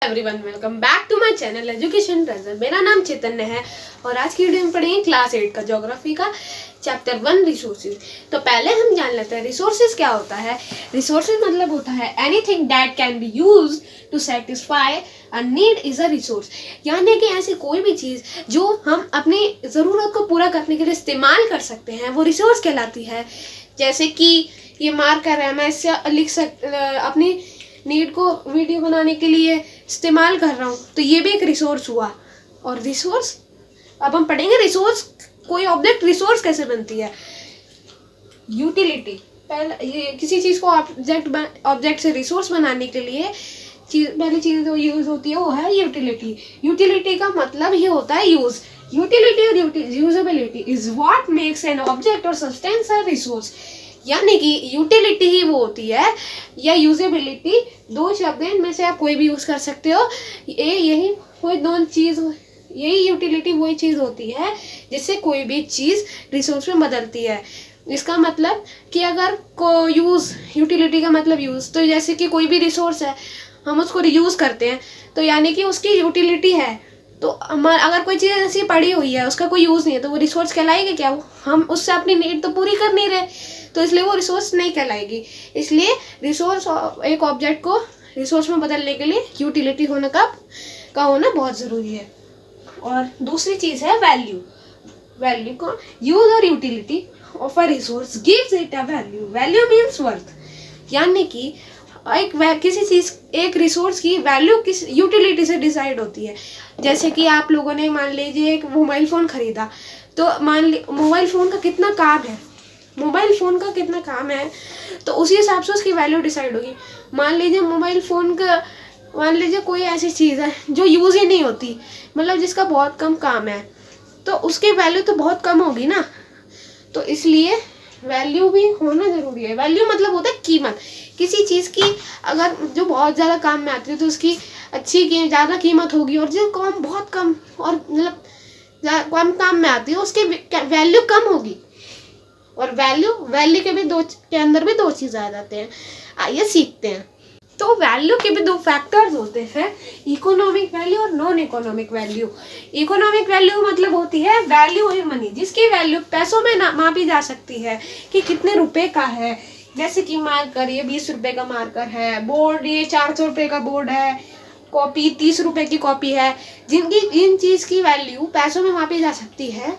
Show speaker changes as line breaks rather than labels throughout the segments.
Everyone, welcome back to my channel Education Treasure. मेरा नाम चैतन्य है और आज की वीडियो में पढ़ेंगे क्लास 8 का ज्योग्राफी का चैप्टर 1 रिसोर्सेज। तो पहले हम जान लेते हैं रिसोर्सेज क्या होता है। रिसोर्सेज मतलब होता है anything that can be used to satisfy a need is a resource. यानी कि ऐसी कोई भी चीज़ जो हम अपनी ज़रूरत को पूरा करने के लिए इस्तेमाल कर सकते हैं वो रिसोर्स कहलाती है। जैसे कि ये मार्कर है, मैं इससे अपनी नीड को वीडियो बनाने के लिए इस्तेमाल कर रहा हूँ, तो ये भी एक रिसोर्स हुआ। और रिसोर्स अब हम पढ़ेंगे रिसोर्स, कोई ऑब्जेक्ट रिसोर्स कैसे बनती है। यूटिलिटी, पहले ये किसी चीज़ को ऑब्जेक्ट से रिसोर्स बनाने के लिए पहली चीज़ जो यूज़ होती है वो है यूटिलिटी। यूटिलिटी का मतलब ये होता है यूज़। यूटिलिटी और usability is what makes an object और सब्सटेंस अ रिसोर्स। यानी कि यूटिलिटी ही वो होती है या यूजेबिलिटी, दो शब्द हैं इनमें से आप कोई भी यूज़ कर सकते हो। यही कोई दो चीज़, यही यूटिलिटी वही चीज़ होती है जिससे कोई भी चीज़ रिसोर्स में बदलती है। इसका मतलब कि अगर को यूज़, यूटिलिटी का मतलब यूज़, तो जैसे कि कोई भी रिसोर्स है हम उसको रीयूज़ करते हैं तो यानी कि उसकी यूटिलिटी है। तो अगर कोई चीज़ ऐसी पड़ी हुई है उसका कोई यूज़ नहीं है तो वो रिसोर्स कहलाएगी क्या? वो हम उससे अपनी नीड तो पूरी कर नहीं रहे, तो इसलिए वो रिसोर्स नहीं कहलाएगी। इसलिए रिसोर्स, एक ऑब्जेक्ट को रिसोर्स में बदलने के लिए यूटिलिटी होने का होना बहुत ज़रूरी है। और दूसरी चीज़ है वैल्यू। वैल्यू को यूज और utility of a resource gives it a value. Value means worth. यानी कि किसी चीज़, एक रिसोर्स की वैल्यू किस यूटिलिटी से डिसाइड होती है। जैसे कि आप लोगों ने मान लीजिए एक मोबाइल फ़ोन ख़रीदा, तो मोबाइल फ़ोन का कितना काम है, मोबाइल फ़ोन का कितना काम है तो उसी हिसाब से उसकी वैल्यू डिसाइड होगी। मान लीजिए कोई ऐसी चीज़ है जो यूज़ ही नहीं होती, मतलब जिसका बहुत कम काम है, तो उसकी वैल्यू तो बहुत कम होगी ना। तो इसलिए वैल्यू भी होना ज़रूरी है। वैल्यू मतलब होता है कीमत। किसी चीज़ की अगर जो बहुत ज़्यादा काम में आती है तो उसकी ज़्यादा कीमत होगी, और जो काम बहुत कम और मतलब कम काम में आती है उसकी वैल्यू कम होगी। और वैल्यू के अंदर भी दो चीज़ आ जाते हैं, आइए सीखते हैं। तो वैल्यू के भी दो फैक्टर्स होते हैं, इकोनॉमिक वैल्यू और non economic value. Economic value मतलब होती है वैल्यू इन मनी, जिसकी वैल्यू पैसों में मापी जा सकती है कि कितने रुपए का है। जैसे कि मार्कर, ये 20 रुपए का मार्कर है। बोर्ड, ये 400 रुपए का बोर्ड है। कॉपी 30 रुपए की कॉपी है। जिन चीज़ की वैल्यू पैसों में मापी जा सकती है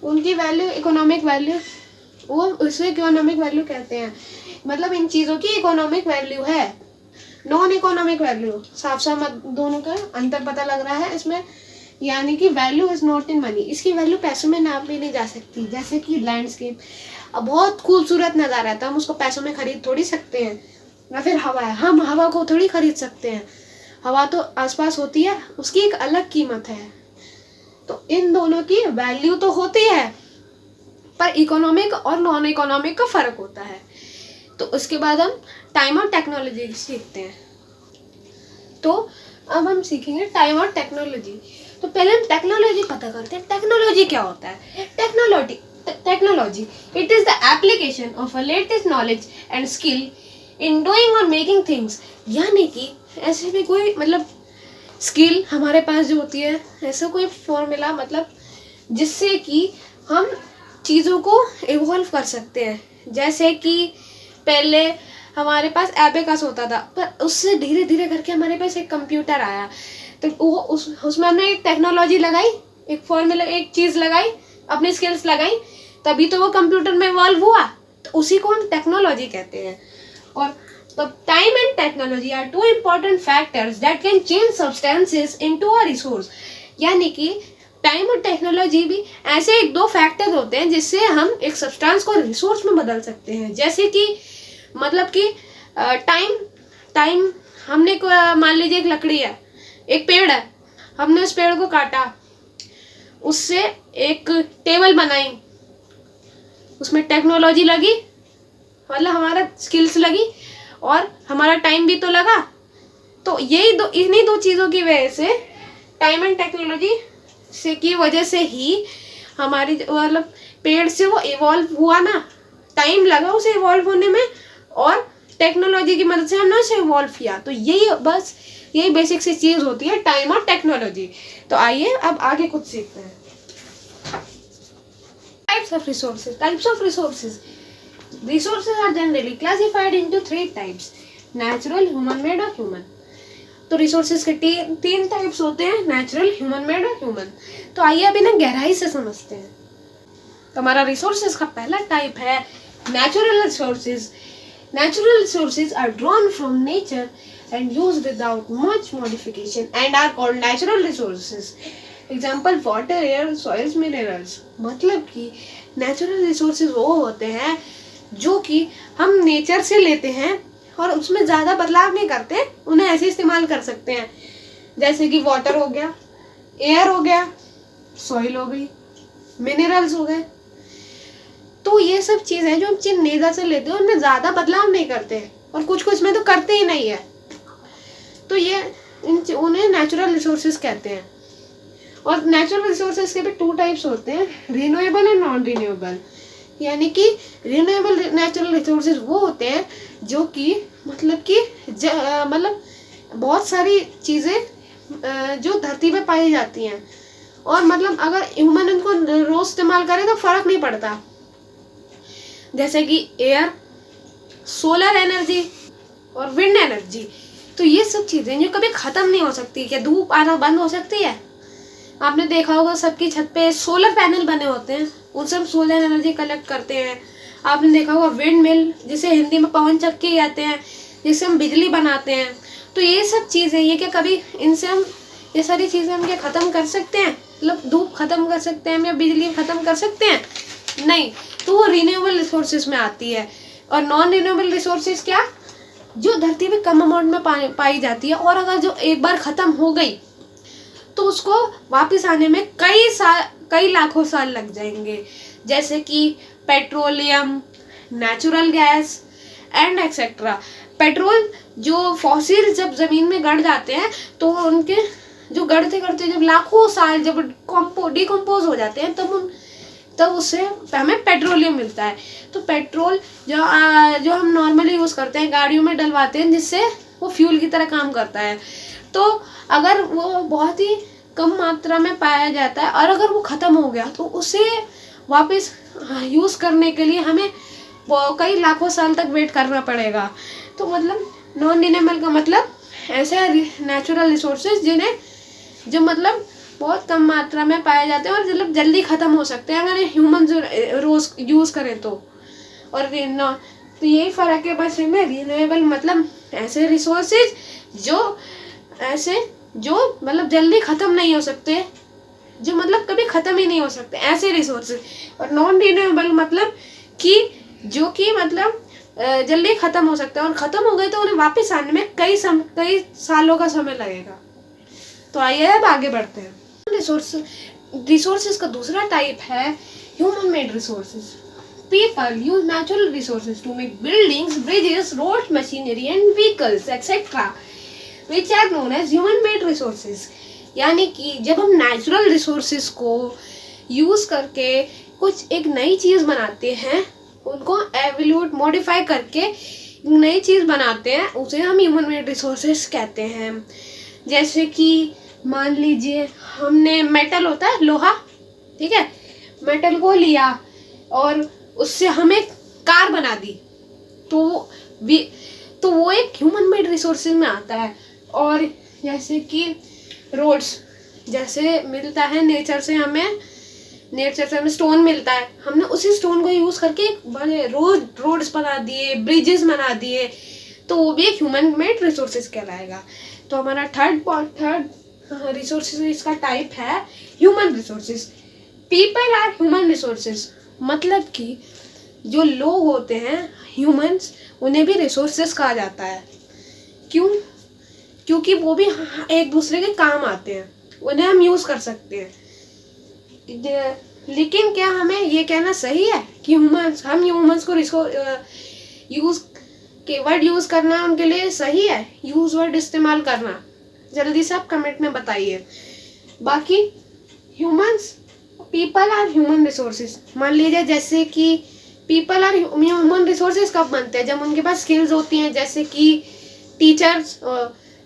उनकी वैल्यू इकोनॉमिक वैल्यू, वो उसे इकोनॉमिक वैल्यू कहते हैं। मतलब इन चीज़ों की इकोनॉमिक वैल्यू है। नॉन इकोनॉमिक वैल्यू, साफ साफ दोनों का अंतर पता लग रहा है इसमें। यानी कि value is not in money, इसकी वैल्यू पैसों में नापी नहीं जा सकती। जैसे कि लैंडस्केप, अब बहुत खूबसूरत नज़ारा है तो हम उसको पैसों में खरीद थोड़ी सकते हैं। या फिर हवा है, हम हवा को थोड़ी खरीद सकते हैं, हवा तो आसपास होती है, उसकी एक अलग कीमत है। तो इन दोनों की वैल्यू तो होती है, पर इकोनॉमिक और नॉन इकोनॉमिक का फ़र्क होता है। तो उसके बाद हम टाइम और टेक्नोलॉजी सीखते हैं। तो अब हम सीखेंगे टाइम और टेक्नोलॉजी। तो पहले हम टेक्नोलॉजी पता करते हैं। टेक्नोलॉजी क्या होता है? Technology it is the application of a latest knowledge and skill in doing और मेकिंग थिंग्स। यानी कि ऐसे भी कोई मतलब स्किल हमारे पास जो होती है, ऐसा कोई फॉर्मूला, मतलब जिससे कि हम चीज़ों को इवॉल्व कर सकते हैं। जैसे कि पहले हमारे पास एबेकस होता था, पर उससे धीरे धीरे करके हमारे पास एक कंप्यूटर आया, तो वो उसमें हमने एक टेक्नोलॉजी लगाई, एक फॉर्मूला, एक चीज़ लगाई, अपनी स्किल्स लगाई, तभी तो वो कंप्यूटर में इवॉल्व हुआ। तो उसी को हम टेक्नोलॉजी कहते हैं। और तो time and technology are two important factors that can change substances into a resource. यानी कि टाइम और टेक्नोलॉजी भी ऐसे एक दो फैक्टर होते हैं जिससे हम एक सब्सटेंस को रिसोर्स में बदल सकते हैं। जैसे कि मतलब कि टाइम हमने मान लीजिए एक लकड़ी है, एक पेड़ है, हमने उस पेड़ को काटा, उससे एक टेबल बनाई, उसमें टेक्नोलॉजी लगी, मतलब हमारा स्किल्स लगी और हमारा टाइम भी तो लगा। तो इन्हीं दो चीज़ों की वजह से, टाइम एंड टेक्नोलॉजी से की वजह से ही हमारी मतलब पेड़ से वो इवॉल्व हुआ ना। टाइम लगा उसे इवॉल्व होने में और टेक्नोलॉजी की मदद से हमने उसे इवॉल्व किया। तो यही बस यही बेसिक सी चीज़ होती है टाइम और टेक्नोलॉजी। तो आइए अब आगे कुछ सीखते हैं। Types of resources. Types of resources. Resources are generally classified into 3 types, natural, human made और ह्यूमन। तो रिसोर्सेज के तीन टाइप्स होते हैं, नेचुरल, ह्यूमन मेड और ह्यूमन। तो आइए अब इन्हें गहराई से समझते हैं। तो हमारा रिसोर्सेज का पहला टाइप है natural resources. Natural resources are drawn from nature and used without much modification and are called natural resources. Example water, air, soils, minerals. मतलब कि नेचुरल रिसोर्सेज वो होते हैं जो कि हम नेचर से लेते हैं और उसमें ज़्यादा बदलाव नहीं करते, उन्हें ऐसे इस्तेमाल कर सकते हैं। जैसे कि वाटर हो गया, एयर हो गया, सॉइल हो गई, मिनरल्स हो गए। तो ये सब चीज़ें जो हम नेचर से लेते हैं उनमें ज़्यादा बदलाव नहीं करते और कुछ कुछ में तो करते ही नहीं है। तो ये उन्हें नेचुरल रिसोर्सेज कहते हैं। और नेचुरल रिसोर्सेज के भी 2 टाइप्स होते हैं, रिन्यूएबल एंड नॉन रिन्यूएबल। यानी कि रिन्यूएबल नेचुरल रिसोर्सेज वो होते हैं जो कि मतलब बहुत सारी चीज़ें जो धरती पे पाई जाती हैं और मतलब अगर ह्यूमन इनको रोज इस्तेमाल करे तो फर्क नहीं पड़ता। जैसे कि एयर, सोलर एनर्जी और विंड एनर्जी। तो ये सब चीज़ें जो कभी ख़त्म नहीं हो सकती। क्या धूप आना बंद हो सकती है? आपने देखा होगा सबकी छत पे सोलर पैनल बने होते हैं, उनसे हम सोलर एनर्जी कलेक्ट करते हैं। आपने देखा होगा विंड मिल, जिसे हिंदी में पवन चक्की कहते हैं, जिससे हम बिजली बनाते हैं। तो ये सब चीज़ें, ये क्या कभी इनसे हम ये सारी चीज़ें हम क्या ख़त्म कर सकते हैं? मतलब धूप ख़त्म कर सकते हैं या बिजली ख़त्म कर सकते हैं? नहीं। तो वो रिन्यूएबल रिसोर्सेज में आती है। और नॉन रिन्यूएबल रिसोर्सेज क्या? जो धरती पे कम अमाउंट में पाई जाती है और अगर जो एक बार ख़त्म हो गई तो उसको वापस आने में कई लाखों साल लग जाएंगे। जैसे कि petroleum, natural gas and etcetera. Petrol जो फॉसिल जब ज़मीन में गड़ जाते हैं तो उनके जो गड़ते गड़ते जब लाखों साल जब डिकम्पोज हो जाते हैं तब उससे हमें पेट्रोलियम मिलता है। तो पेट्रोल जो हम नॉर्मली यूज़ करते हैं, गाड़ियों में डलवाते हैं, जिससे वो फ्यूल की तरह काम करता है। तो अगर वो बहुत ही कम मात्रा में पाया जाता है और अगर वो ख़त्म हो गया तो उसे वापस यूज़ करने के लिए हमें कई लाखों साल तक वेट करना पड़ेगा। तो मतलब नॉन रिन्यूएबल का मतलब ऐसे नेचुरल रिसोर्सेज जो मतलब बहुत कम मात्रा में पाए जाते हैं और मतलब जल्दी ख़त्म हो सकते हैं अगर ह्यूमन रोज़ यूज़ करें तो। और तो यही फ़र्क है बस इनमें। रिन्यूएबल मतलब ऐसे रिसोर्सेज जो मतलब जल्दी ख़त्म नहीं हो सकते, जो मतलब कभी ख़त्म ही नहीं हो सकते, ऐसे रिसोर्सेज। और नॉन रिन्यूएबल मतलब कि जो कि मतलब जल्दी ख़त्म हो सकते हैं और ख़त्म हो गए तो उन्हें वापस आने में कई सालों का समय लगेगा। तो आइए अब आगे बढ़ते हैं। रिसोर्सेज का दूसरा टाइप है human made resources. People use natural resources to make buildings, bridges, roads, machinery and vehicles etcetera which are known as human made resources. यानी कि जब हम नेचुरल रिसोर्सेज को यूज़ करके कुछ एक नई चीज़ बनाते हैं, उनको एवोल्यूट मॉडिफाई करके नई चीज़ बनाते हैं, उसे हम ह्यूमन मेड रिसोर्सेज कहते हैं। जैसे कि मान लीजिए हमने मेटल होता है, लोहा, ठीक है, मेटल को लिया और उससे हमें कार बना दी, तो वो एक ह्यूमन मेड रिसोर्सेज में आता है। और जैसे कि रोड्स, जैसे मिलता है नेचर से हमें स्टोन मिलता है, हमने उसी स्टोन को यूज़ करके बड़े रोड्स बना दिए, ब्रिजेस बना दिए, तो वो भी एक ह्यूमन मेड रिसोर्सेज कहलाएगा। तो हमारा थर्ड रिसोर्सेज का टाइप है human resources. People are human resources. मतलब कि जो लोग होते हैं, ह्यूमंस, उन्हें भी रिसोर्सेज कहा जाता है। क्यों? क्योंकि वो भी एक दूसरे के काम आते हैं, उन्हें हम यूज़ कर सकते हैं। लेकिन क्या हमें ये कहना सही है कि हम ह्यूमंस को वर्ड यूज़ करना उनके लिए सही है? यूज़ वर्ड इस्तेमाल करना, जल्दी से आप कमेंट में बताइए। बाकी पीपल आर ह्यूमन रिसोर्सेज। मान लीजिए जैसे कि पीपल आर ह्यूमन रिसोर्सेज कब बनते हैं? जब उनके पास स्किल्स होती हैं, जैसे कि teachers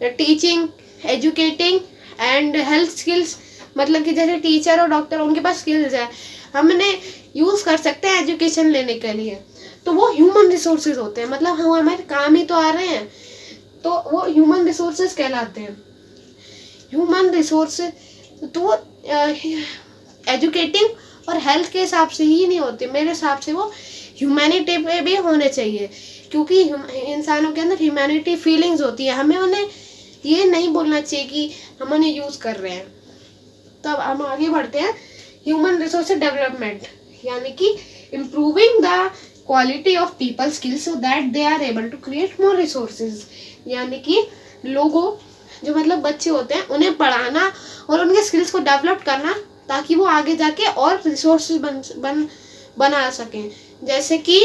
teaching, educating and health skills, मतलब कि जैसे टीचर और डॉक्टर उनके पास स्किल्स है, हमने यूज़ कर सकते हैं एजुकेशन लेने के लिए, तो वो ह्यूमन रिसोर्सेज होते हैं, मतलब हम हमारे काम ही तो आ रहे हैं, तो वो ह्यूमन रिसोर्सेज कहलाते हैं। ह्यूमन रिसोर्स तो एजुकेटिंग और हेल्थ के हिसाब से ही नहीं होती, मेरे हिसाब से वो ह्यूमैनिटी पे भी होने चाहिए, क्योंकि इंसानों के अंदर ह्यूमैनिटी फीलिंग्स होती है, हमें उन्हें ये नहीं बोलना चाहिए कि हम उन्हें यूज़ कर रहे हैं। तब हम आगे बढ़ते हैं, ह्यूमन रिसोर्स डेवलपमेंट, यानी कि improving the quality of people skills so that they are able to create more resources, यानी कि लोगों जो मतलब बच्चे होते हैं उन्हें पढ़ाना और उनके स्किल्स को डेवलप करना, ताकि वो आगे जाके और रिसोर्सेज बना सकें। जैसे कि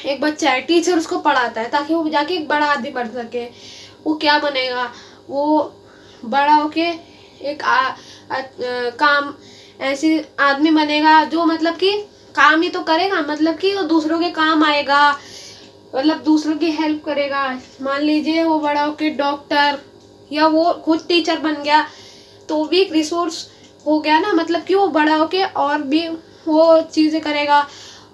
एक बच्चा है, टीचर उसको पढ़ाता है ताकि वो जाके एक बड़ा आदमी बन सके, वो क्या बनेगा, वो बड़ा होके एक काम ऐसे आदमी बनेगा जो मतलब कि काम ही तो करेगा, मतलब कि वो दूसरों के काम आएगा, मतलब दूसरों की हेल्प करेगा। मान लीजिए वो बड़ा होके डॉक्टर या वो खुद टीचर बन गया, तो भी एक रिसोर्स हो गया ना, मतलब कि वो बड़ा होके और भी वो चीज़ें करेगा।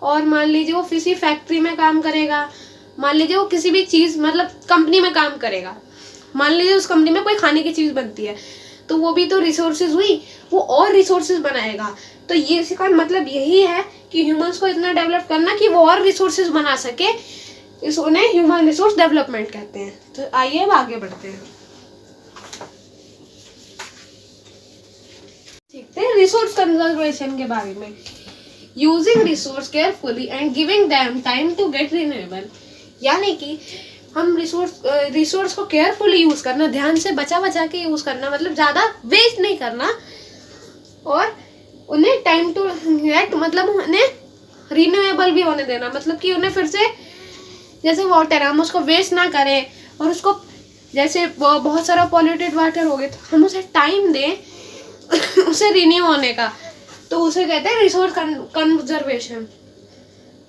और मान लीजिए वो किसी फैक्ट्री में काम करेगा, मान लीजिए वो किसी भी चीज़ मतलब कंपनी में काम करेगा, मान लीजिए उस कंपनी में कोई खाने की चीज़ बनती है, तो वो भी तो रिसोर्सेज हुई, वो और रिसोर्सेज बनाएगा। तो ये इसका मतलब यही है कि ह्यूमंस को इतना डेवलप करना कि वो और रिसोर्सेज बना सके, इस उन्हें ह्यूमन रिसोर्स डेवलपमेंट कहते हैं। तो आइए अब आगे बढ़ते हैं, सीखते हैं रिसोर्स कंजर्वेशन के बारे में। Using resource carefully and giving them time to get renewable, यानी कि हम रिसोर्स को केयरफुली यूज करना, ध्यान से बचा बचा के यूज करना, मतलब ज़्यादा वेस्ट नहीं करना, और उन्हें टाइम टू गेट मतलब उन्हें रिन्यूएबल भी होने देना, मतलब कि उन्हें फिर से जैसे वाटर हम उसको वेस्ट ना करें, और उसको जैसे बहुत सारा पॉल्यूटेड वाटर हो गया तो हम उसे टाइम दें उसे रिन्यू होने का, तो उसे कहते हैं रिसोर्स कंजर्वेशन।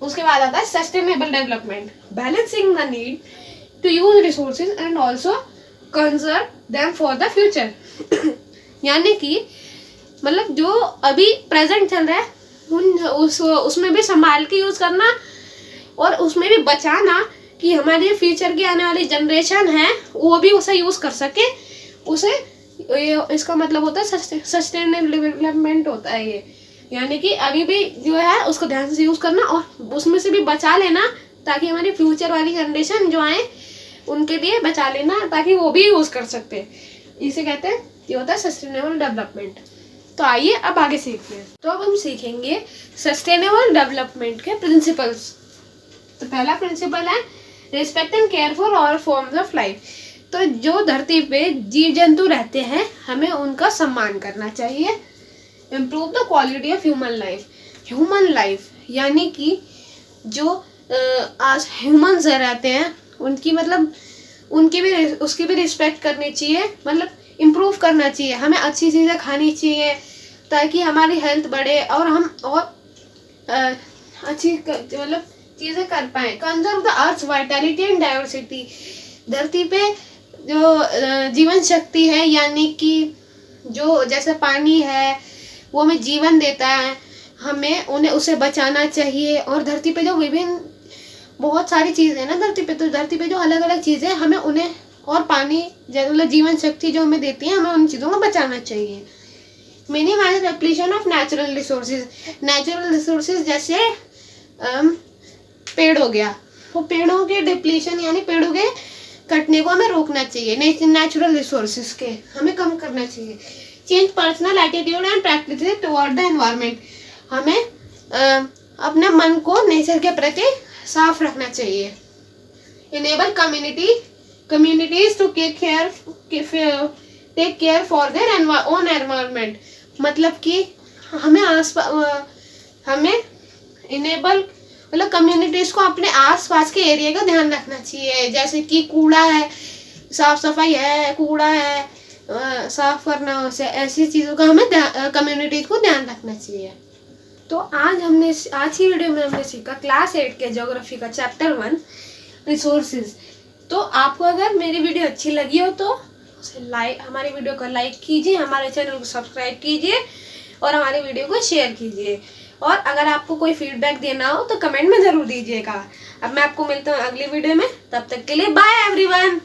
उसके बाद आता है sustainable development, balancing the need to use resources and also conserve them for the future, यानी कि मतलब जो अभी प्रेजेंट चल रहा है उसमें भी संभाल के यूज करना, और उसमें भी बचाना कि हमारी फ्यूचर की आने वाली जनरेशन है वो भी उसे यूज कर सके, उसे इसका मतलब होता है सस्टेनेबल डेवलपमेंट होता है ये, यानी कि अभी भी जो है उसको ध्यान से यूज करना और उसमें से भी बचा लेना, ताकि हमारी फ्यूचर वाली जनरेशन जो आए उनके लिए बचा लेना, ताकि वो भी यूज कर सकते, इसे कहते हैं, ये होता है सस्टेनेबल डेवलपमेंट। तो आइए अब आगे सीखते हैं। तो अब हम सीखेंगे सस्टेनेबल डेवलपमेंट के प्रिंसिपल्स। तो पहला प्रिंसिपल है respect and care for all forms of life, तो जो धरती पे जीव जंतु रहते हैं हमें उनका सम्मान करना चाहिए। Improve the quality of human life, यानी कि जो आज ह्यूमंस रहते हैं उनकी मतलब उनकी भी उसकी भी रिस्पेक्ट करनी चाहिए, मतलब इम्प्रूव करना चाहिए, हमें अच्छी चीज़ें खानी चाहिए ताकि हमारी हेल्थ बढ़े और हम और अच्छी मतलब चीज़ें कर पाएँ। Conserve the earth Vitality and diversity, धरती पे जो जीवन शक्ति है, यानी कि जो जैसे पानी है वो हमें जीवन देता है, हमें उन्हें उसे बचाना चाहिए। और धरती पे जो विभिन्न बहुत सारी चीज़ें हैं ना धरती पे, तो धरती पे जो अलग अलग चीज़ें हमें उन्हें, और पानी मतलब जीवन शक्ति जो हमें देती है, हमें उन चीज़ों को बचाना चाहिए। Minimise depletion of natural resources जैसे पेड़ हो गया, वो पेड़ों के डिप्लीशन यानी पेड़ों के कटने को हमें रोकना चाहिए, नेचुरल रिसोर्सेज के हमें कम करना चाहिए। Change personal attitude and practices toward the environment, हमें अपने मन को नेचर के प्रति साफ रखना चाहिए। Enable communities to take care for their own environment, मतलब कि हमें इनेबल मतलब कम्युनिटीज़ को अपने आसपास के एरिया का ध्यान रखना चाहिए, जैसे कि कूड़ा है, साफ सफाई है, कूड़ा है साफ करना, उसे ऐसी चीज़ों का हमें कम्युनिटीज़ को ध्यान रखना चाहिए। तो आज की वीडियो में हमने सीखा क्लास 8 के ज्योग्राफी का चैप्टर 1 रिसोर्सेज, तो आपको अगर मेरी वीडियो अच्छी लगी हो तो हमारी वीडियो को लाइक कीजिए, हमारे चैनल को सब्सक्राइब कीजिए और हमारी वीडियो को शेयर कीजिए। और अगर आपको कोई फीडबैक देना हो तो कमेंट में ज़रूर दीजिएगा। अब मैं आपको मिलता हूँ अगली वीडियो में, तब तक के लिए बाय एवरीवन।